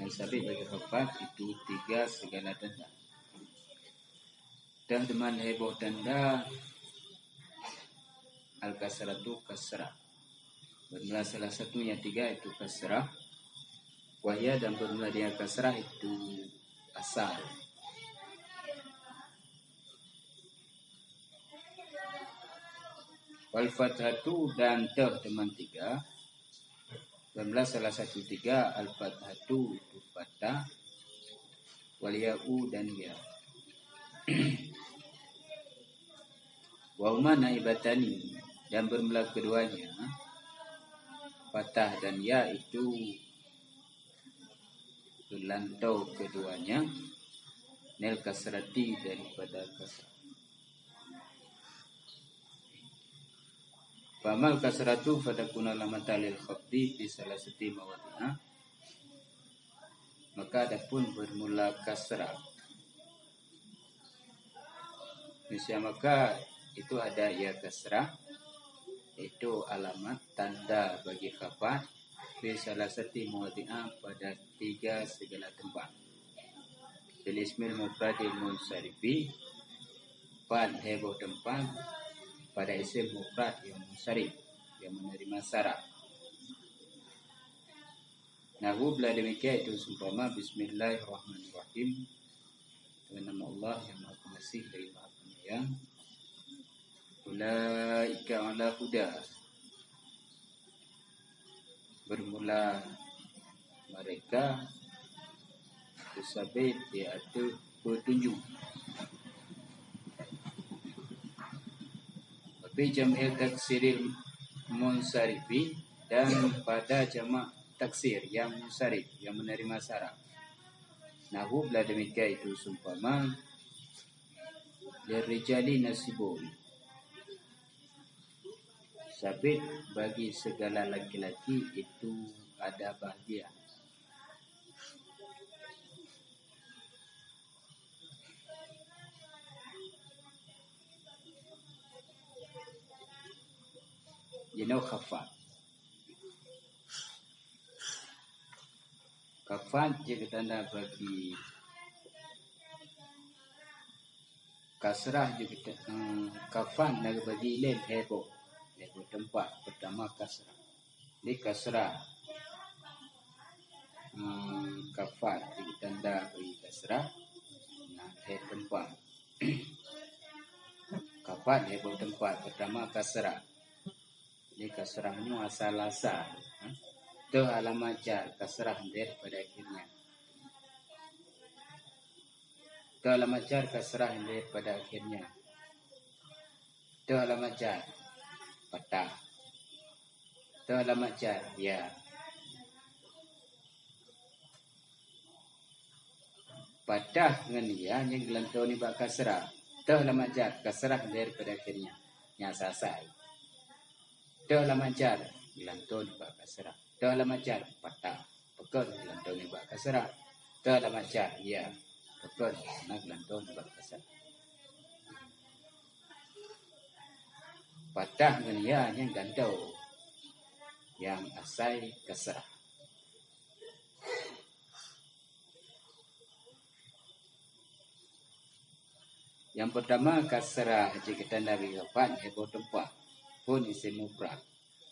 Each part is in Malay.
yang sabit bagi khafat itu 3 segala tanda. Dan dengan heboh tanda al-kasratu kasrah. Bermula salah satunya 3 itu kasrah. Wahya dan bermula dia kasrah itu asal. Wal fathatu dan dengan 3. Bermula salah satu 3 al fathatu itu fathah. Wal ya'u dan ya. Wa huma naibatani dan bermula keduanya fathah dan ya itu berlantau keduanya nil kasrati daripada kasrah. Famal kasratu fadakuna lamata lil khafdi di salah satu mawadi'ah. Maka adapun bermula kasrah maka itu ada ya kasrah, itu alamat tanda bagi khafat di salah satu mawadi'ah pada 3 segala tempat. Bil ismil mufradil munsarifi pada heboh tempat pada isim mufrad yang munsarif yang menerima syarat. Nahu bila demikian itu seumpama bismillahirrahmanirrahim dengan nama Allah yang Maha Pengasih lagi Maha Penyayang. Ulaika ala huda, bermula mereka tersabit di atas petunjuk. Tapi jam'il taksiril munsarifi dan pada jamak taksir yang munsarif yang menerima syarat. Nahu bila demikian itu seumpama lirijali nasibun, sabit bagi segala laki-laki itu ada bahagia. Khafat. Khafat jika tanda bagi kasrah juga khafat nak bagi lain heboh tempat pertama kasrah. Di kasrah khafat jika tanda bagi kasrah nak tempat. Khafat heboh tempat pertama kasrah. Ini kasrahnya asal-asal. Itu alamat jar kasrah daripada akhirnya. Itu alamat jar kasrah daripada akhirnya. Itu alamat jar fathah. Itu alamat jar ya. Fathah dengan ya yang gelantau ni bak kasrah. Itu alamat jar kasrah daripada akhirnya. Yang selesai. Itu alamat jar gelantau ni bak kasrah. Itu alamat jar fathah. Pekal gelantau ni bak kasrah. Itu alamat jar ya. Pekal nak gelantau ni bak kasrah. Fathah dengan ya yang gantau. Yang asal kasrah. Yang pertama kasrah jika tanda bagi khafat heboh tempat pun isim mufrad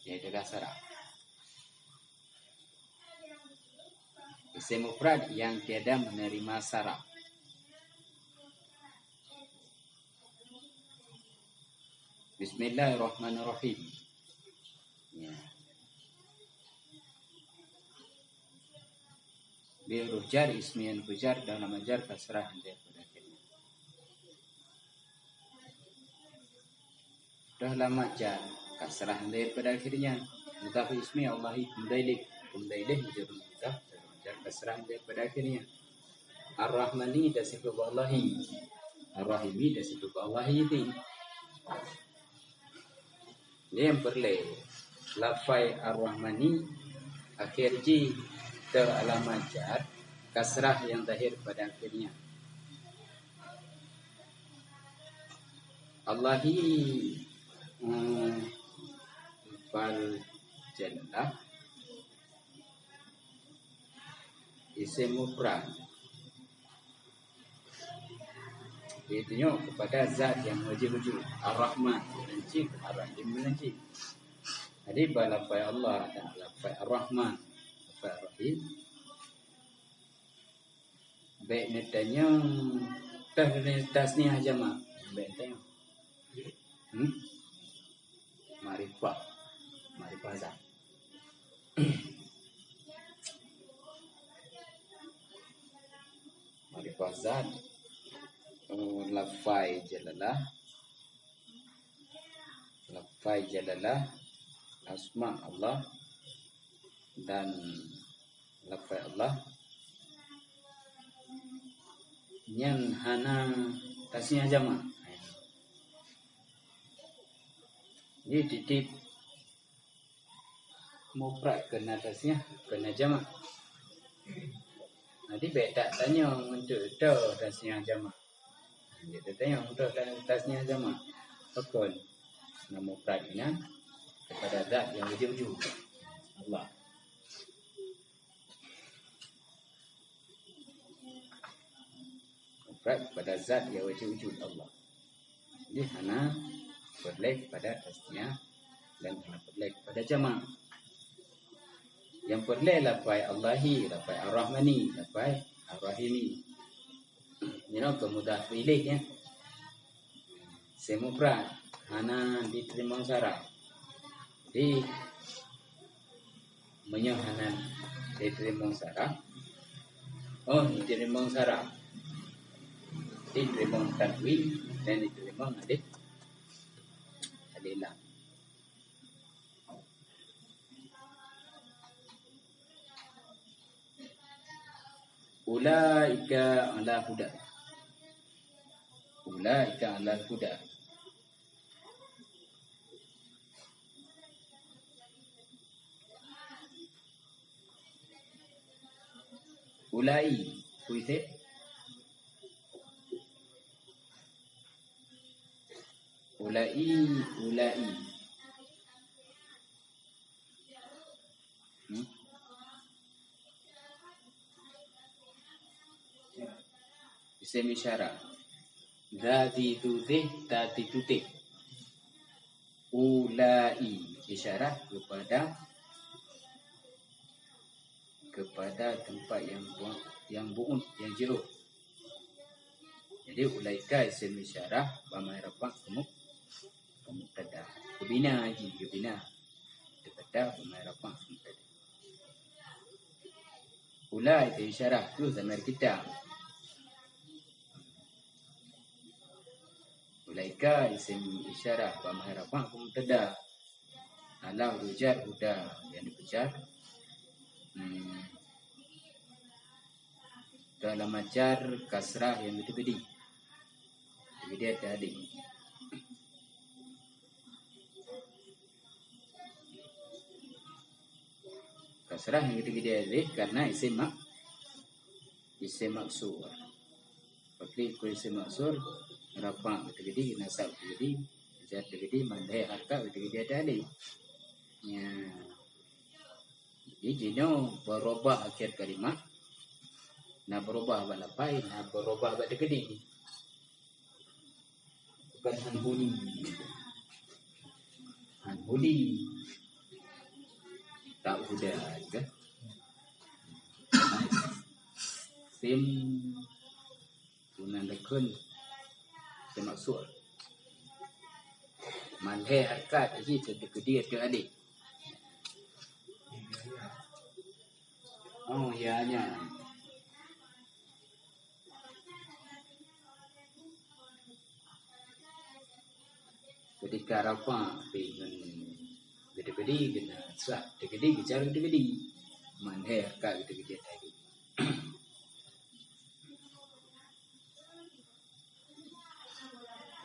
iaitu kasrah. Isim mufrad yang tiada menerima syarat. Bismillahirrahmanirrahim. Ya. Bi jar ismiyan fujar dan nama jar kasrah daripada akhirnya. Dah lama jar kasrah daripada akhirnya. Mudhaf ismi Allahi mudailik menjadi mudhaf jar kasrah daripada akhirnya. Ar-Rahmani dan sifat Allahi. Ar-Rahimi dan sifat Allahi ini. Ini yang perlu. Lafai Ar-Rahmani akhir ji teralamat jar kasrah yang zahir pada akhirnya. Allahi fal jannah isim mufrad. Dia tunjuk kepada zat yang wajib-wujud. Ar-Rahman menancip, Ar-Rahim menancip. Jadi lafaz Allah dan lafaz Ar-Rahman, lafaz Ar-Rahim. Baik netanya tasniah jamak. Baik netanya. Ma'rifah zat. Ma'rifah zat. Lafaz jalalah, asma Allah dan lafaz Allah yang hana tasniah jamak. Jadi titip mufrad kena tasniah, kena jamak. Nanti beda tanya untuk tasniah jamak. Dia tanya untuk tasniah jamak. Fakun nama mufrad ini kepada zat yang wujud Allah. Mufrad pada zat yang wujud Allah. Jadi hana berlek pada tasniah dan hana berlek pada jamak. Yang berlek lafaz Allahi, lafaz Ar-Rahmani, lafaz Ar-Rahimi. Ini kemudah pilihnya. Semufrad hana diterima syarat. Jadi menyohanan diterima syarat. Diterima syarat. Diterima tanwin dan diterima adilah. Ulaika ala huda. Ulaika ala huda. Ulai, puite. Ulai. Isim isyarat. Dzati tutih, tati tutih. Ulai isyarat kepada tempat yang bu'ud, yang jauh. Jadi ulaika isim isyarat bama rafa mubtada. Kebina kepada bama rafa mubtada. Ulai itu isyarat tu zamir kita. Ulaika isim isyarat bama rafa mubtada. Ala rujar udah yang dipujar. Dalam ajar kasrah yang bedi-bedi. Dia tadi. Kasrah yang bedi-bedi alif karena isim maksur. Seperti isim maksur rafa bedi-bedi, nasab bedi-bedi, jar bedi-bedi, mandai harka bedi-bedi tadi. Ya. Jadi jino berubah akhir kalimat. Nak berubah abad lapai, nak berubah abad dekedi. Bukan hanhudi. Tak udah juga. Sim gunan lekun semaksud. Manhe harkat aji dekedi adik. Oh ya nya. Ketika rafa dengan gede-gede kena sah gede-gede bicara gede-gede manher ka gede-gede tadi.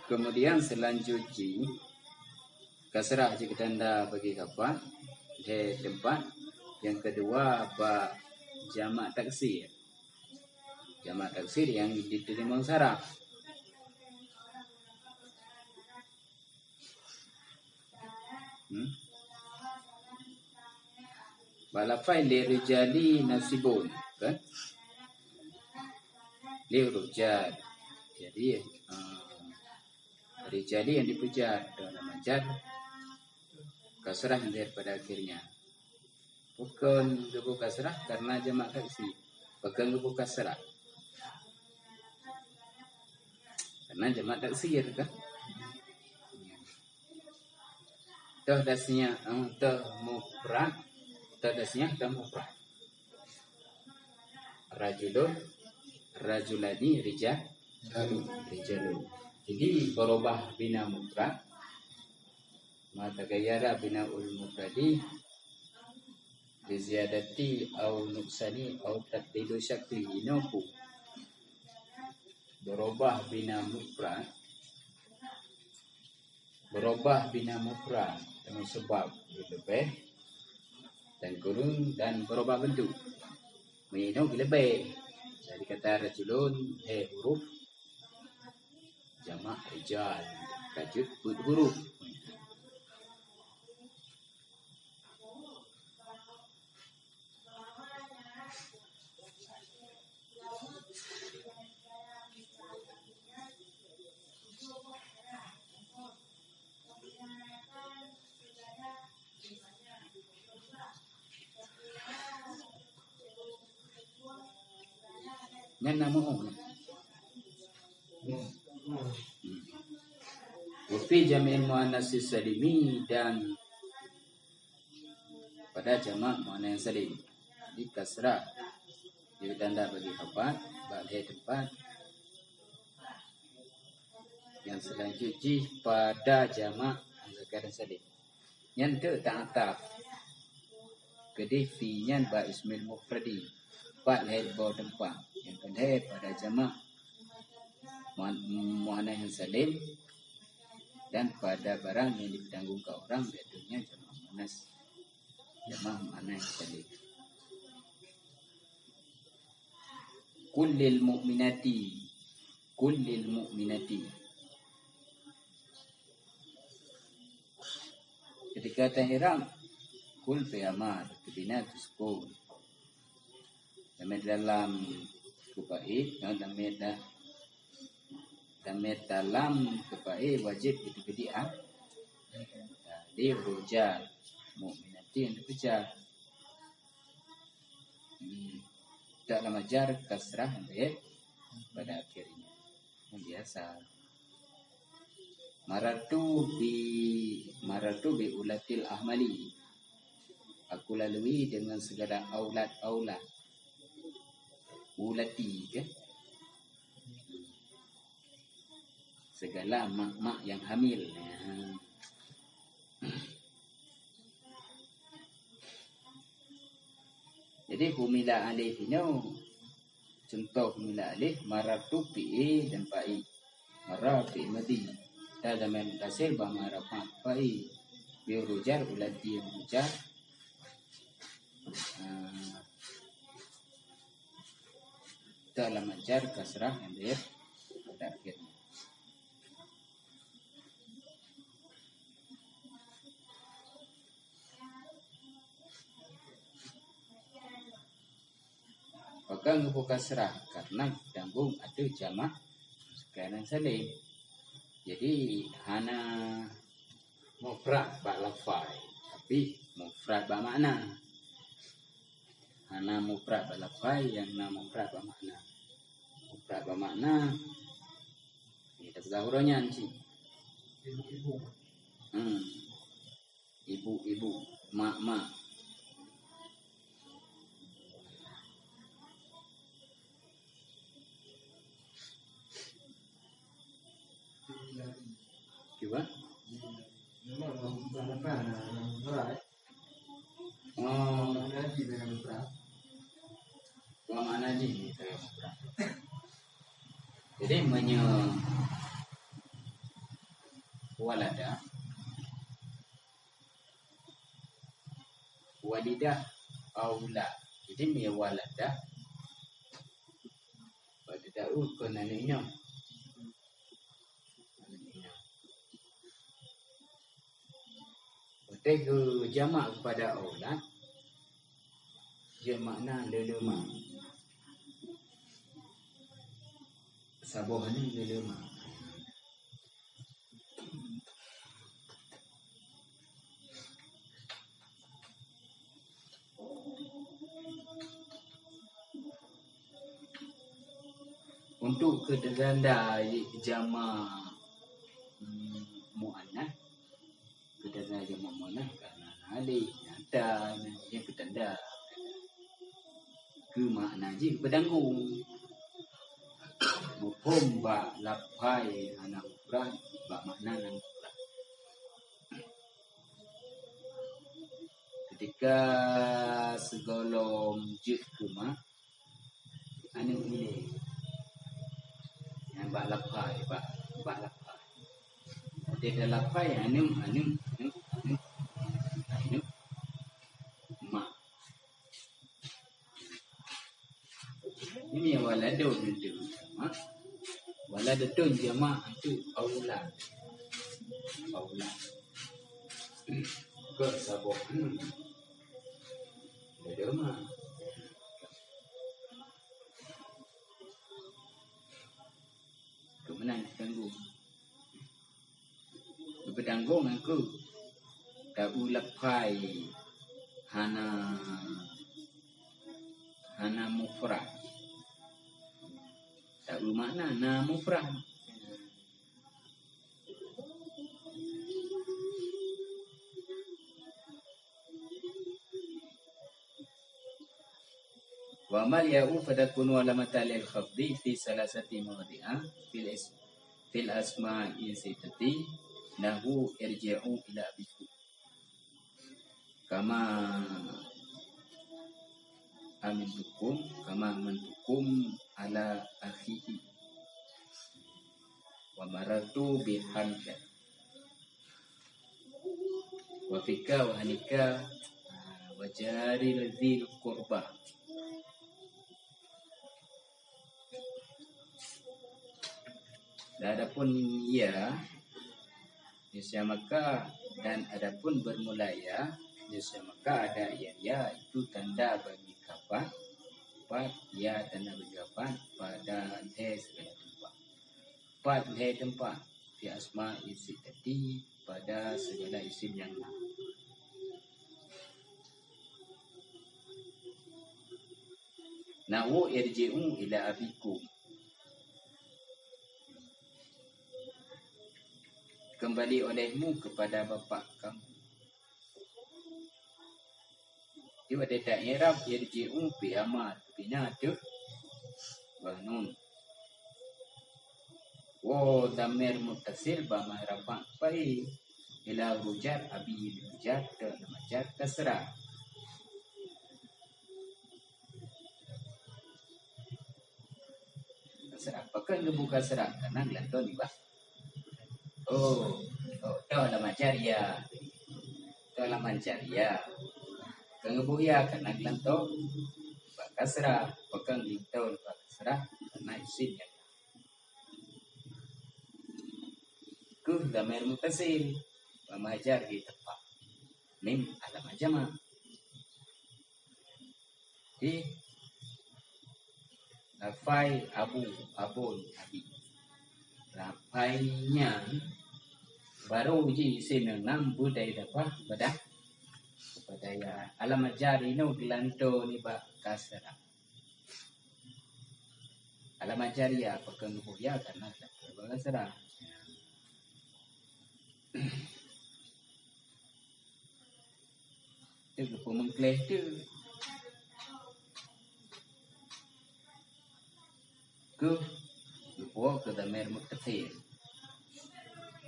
Kemudian selanjutnya kasrah jika tanda bagi kapan di tempat yang kedua ba jamak taksir. Jamak taksir yang diterima saraf. Balafai li rijali nasibun. kan lirujal. Jadi rijali yang dipujar dalam majar kasrah daripada akhirnya. Bukan gebu kasrah karena jamak taksi. Bukan gebu kasrah karena jamak taksir kan. Toh dasnya toh mufrad, toh dasnya toh mufrad. Rajulun, rajulani, rijalun. Jadi berubah bina mufrad, mata gayara bina ul mufradi, biziyadati au nuksani au tabdilu syakli inoku. Berubah bina mufrad, dengan sebab lebih dan kurung dan berubah bentuk. Minum lebih. Jadi kata rajulun huruf jamak rijal, rajul huruf. Yang nama Wafi jami'il mu'annas salimi, dan pada jamak mu'annas salim di kasrah di tanda bagi habat bagi tempat yang selanjutnya pada jamak muzakkar salim yang ta'ataf kedih fi-nya ba ismil mufradi pat lahir bawah tempat yang kedua pada jamak mu'annas salim dan pada barang yang ditanggung ke orang yaitu jamak mu'annas salim. Kullil mu'minati ketika tahirang kul fi amar kebina tuskun dalam kubai dalam kubai wajib itu bediah di rujal mu'minati yang dikejar dalam ajar kasrah pada akhirnya yang biasa. Maratu bi ulatil ahmali, aku lalui dengan segala aulat ulati kan, segala mak yang hamil. Jadi humila alih ini contoh humila alih maratu bi dan pai marah bi madi dalam hasil bamara pai bi rujar ulati rujar dalam ajar kasrah yang dia pada akhirnya. Maka ngupu kasrah karena tanggung ada jamak sekarang salim. Jadi hana mufrad bak lafai tapi mufrad bak makna. Hana mufrad bak lafai yang na mufrad bak makna. Mufrad bak makna kita bergahurannya sih. Ibu, mak. Coba. Mana ji? Jadi walada, walidah, aula. Jadi walada, pada ukonannya. Tegu jamak kepada aulad dia makna lelema sabohan ni lima. Untuk kedanda jama muannas, kedanda jama muannas karena ali ada yang kedanda ke makna ji pedanggung mufhum ba lapai anak mufrad ba makna nang mufrad. Ketika segolong je ke mak anu ini yang ba lapai ba lapai dia lapai anu mak ini waladun itu mak waladun jama' itu aulad ke saboh ada mak kemenang tanggung bertanggung aku tak ulapai hana mufrad tak bermakna na mufrad. Wa mal ya'u fadakunu alamatan lil khafdi fi salasati mawdi'a fil asma'i sittati nahu irji'u ila abikum kama amantukum ala akhihi wa maratu bi hamka wa fika wa hanika wa jari dzil qurba. Dan adapun ya maka dan adapun bermula ya maka ada ya itu tanda bagi kapan ya tanda bagi kapan pada segala tempat tempat di asma isi tadi pada segala isim yang nahu irji'u ila abikum kembali olehmu kepada bapa kamu. Dia ada daerah irji'u bi amal bina tu banun. Wa damir muttasil ba mahrafa pai ila rujar abi rujar dan majar kasra. Kasra pakai ngebuka serak karena lanton ni bah. Oh, itu alamat jariah. Itu alamat jariah. Kengebuya karena gelanto, bakasrah, pegang lintau bakasrah karena isimnya. Ku damir mutasil, pemajar di tempat. Mim alamat jama. Di lafai abun, abi. Lapainya baru uji senenam budaya dapat bedah budaya alamat jari no gelanto ni ba kasara alamat jari ya pakai ya karena kasara itu pemengkleh tu ke lupa ke damir muttasil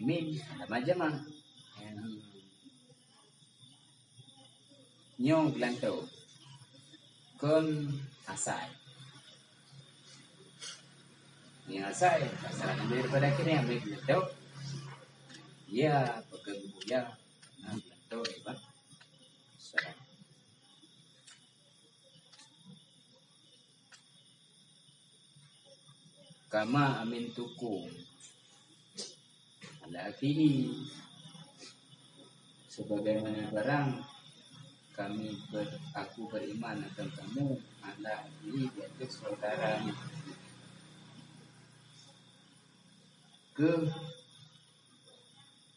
mim alamat jama nyo gelanto kon asai ni asai asal daripada kini ambil gelanto ya pakai buya gelanto hebat kama amin tuku lagi sebagaimana barang aku beriman akan kamu ala ini yaitu saudaranya ke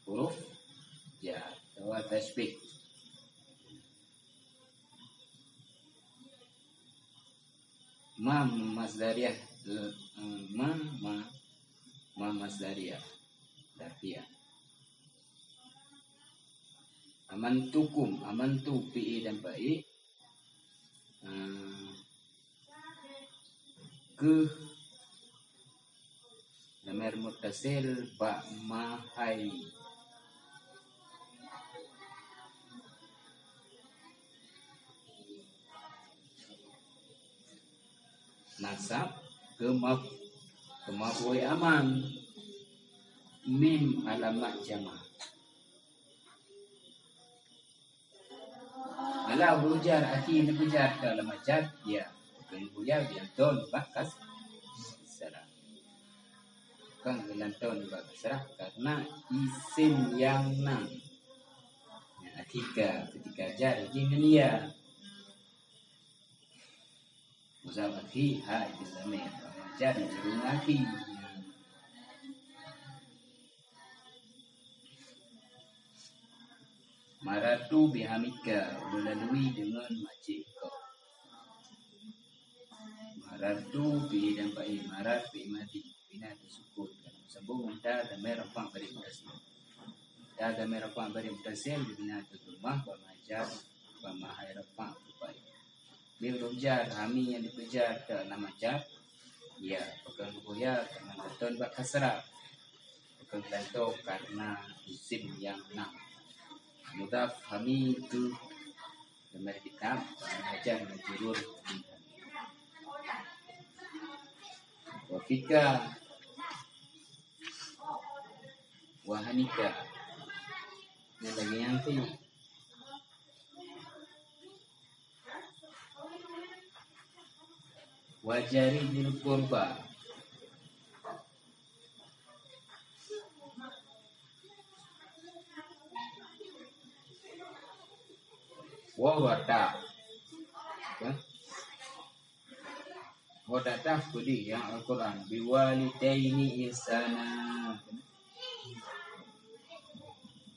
huruf jar atau tasbih. Ma masdariyah, ma masdariyah darfiyah. Amantukum, amantu fi'il dan baik. Ke dhamir muttasil ba ma hai. Nasab ke maf'ul aman. Mim alamat jama'. Ala hujar akhir hujar ke alamat jar ya. Bukan hujar yang don bakas serah. Bukan gelantau bakas serah karena isim yang nam. Ketika jar dengan ya. Muzaf akhi ha itu dhamir. Jar dengan akhi. Maratu bihamika, melalui dengan makcik kau. Maratu bi dan ba'i, marat bi mati, bina disukutkan. Sambung muntah dhamir rafang bari mutasil. Da dhamir rafang bari mutasil bina rumah bamajar bamahai rafang ba'i. Bi rujar hami yang dipejar ke nama jar. Ya, bukan buya karena beton bak kasrah. Bukan lanto karena isim yang nam. Mudaf kami itu dhamir kitab mengajar majrur wafika wahanika. Ini lagi nanti wajari bil qurba. Wawata, wawata kudi yang Al-Quran biwalidaini ihsana,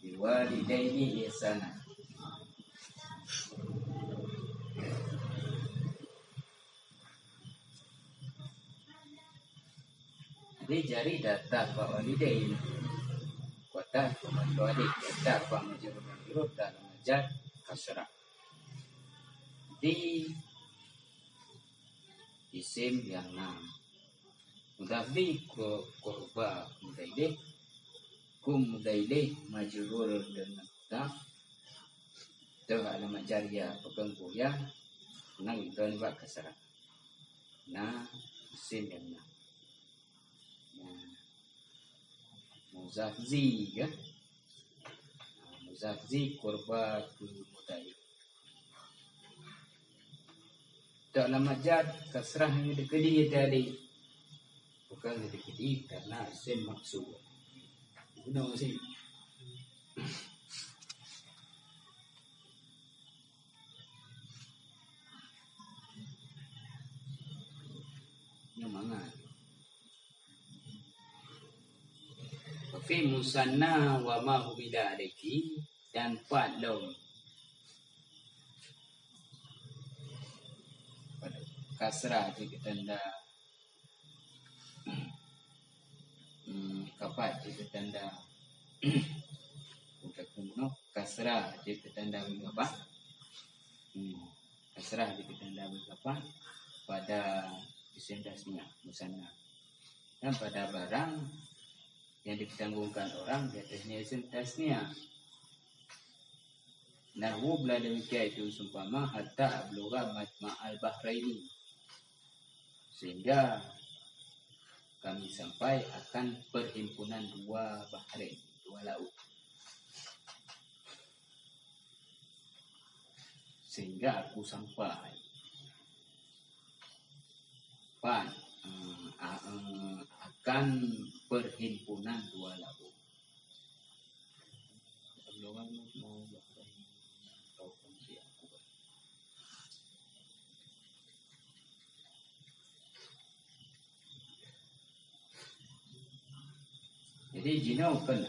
biwalidaini ihsana. Jadi jari data pak walidain, kota pembantu adik data pak majrur dalam ajar kasrah. Di isim yang nam mudafdi kurba mudailih kum mudailih majrur dengan mudaf itu alamat jariyah pegang kuya nang itu nibak kasrah. Nah isim yang nam muzafzi kan, muzafzi kurba mudailih. Dalam ajar kasrah yang dikedi tadi bukan dikedi karena isim maksud. Guna masih. Yang mana? Fi musanna wa ma hubida alaihi dan fa'lum. Kasrah jika tanda kapat jika tanda untuk kuno kasrah jika tanda berapa kasrah jika tanda berapa pada isim tasniah musanna dan pada barang yang ditanggungkan orang di atasnya isim tasniah. Nahwu bila demikian itu sumpama hatta ablugha majma'al bahraini, sehingga kami sampai akan perhimpunan dua bahrain, dua laut. Sehingga aku sampai akan perhimpunan dua laut. Jadi jino kan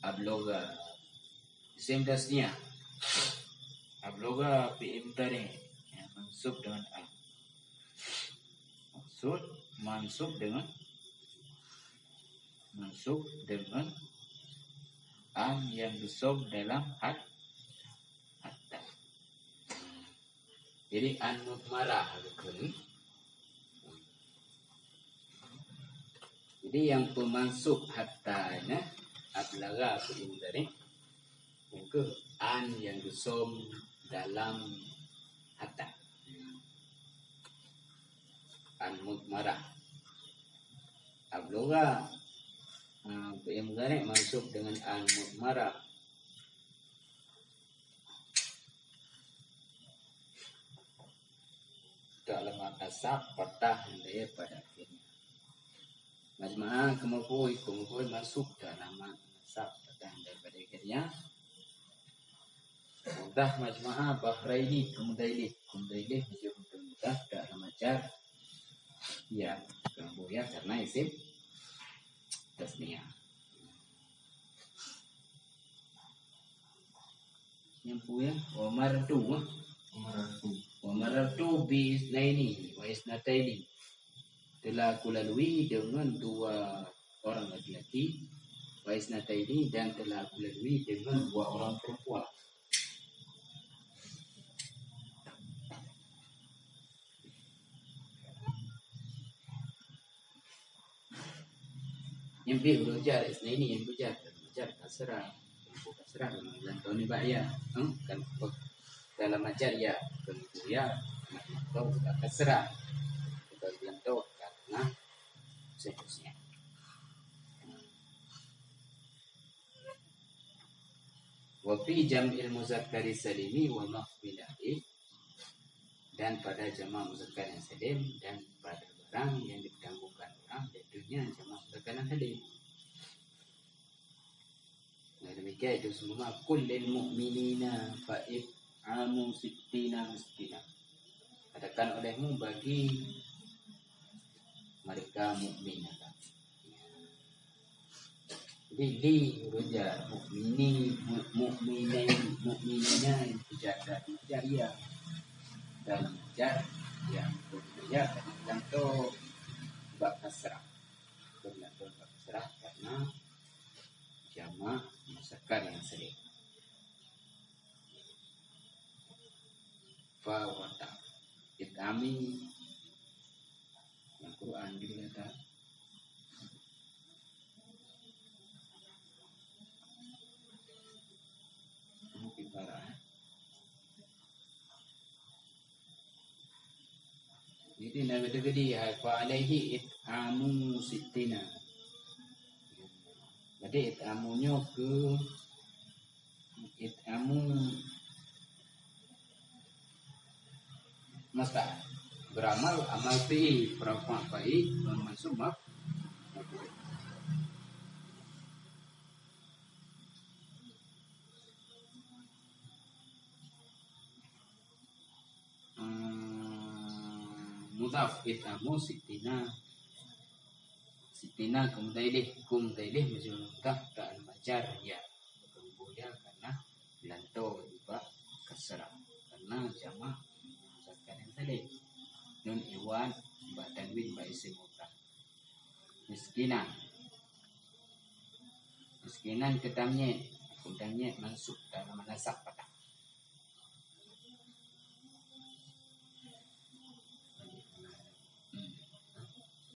abloga isim tasnya abloga fi'il mudhari yang mansub dengan an. Maksud mansub dengan an yang disub dalam hatta. Jadi an mudmarah kan. Jadi yang pemansub hattanya ablaga fi'il mudhari ke an yang disub dalam hatta. An mudmarah ablaga fi'il mudhari mansub dengan an mudmarah. Dalam asap patah hendaknya pada akhirnya. Majma'ah kemukui masuk dalam asap patah hendaknya pada akhirnya. Mudah majma'ah bahraini kemudailih menjadi mudah dalam ajar. Ya, kemudian karena isim tasniyah. Yang punya Wamarartu bi isnaini wa isnataini. Telah aku lalui dengan dua orang laki-laki wa isnataini dan telah aku lalui dengan dua orang perempuan. Yang bi berujar isnaini yang berujar kasrah dan tahun ya kan dalam ajar ya kemudian atau kasrah bagian itu karena seterusnya. Wa fi jam'il muzakkari salimi wa mahfil alif, dan pada jamak muzakkar yang salim dan pada barang yang ditangguhkan orang tentunya jamak muzakkar yang salim. Nah, demikian itu semua kullil mu'minina fa'id amu sittina miskina. Katakan olehmu bagi mereka mukmin. Jadi di rujuk mukminina yang dijaga ya dalam jar yang berbeda dan to bab kasrah. Karena jamak muzakkar yang salim. Fa wata itami Al-Quran juga kata mungkin parah. Jadi nabi tadi fa alaihi it'amu sittina. Jadi it'amunya ke it'amu masa beramal amal fi'il perempuan baik mansub mudhaf itamu sitina kemudailih masih mudhaf dan majar ya kemudian karena lanto juga kasrah karena jamak muzakkar yang salim. Nun iwan ba tanwin ba isim mufrad. Miskinan ketamnya mansub dalam nasab patah.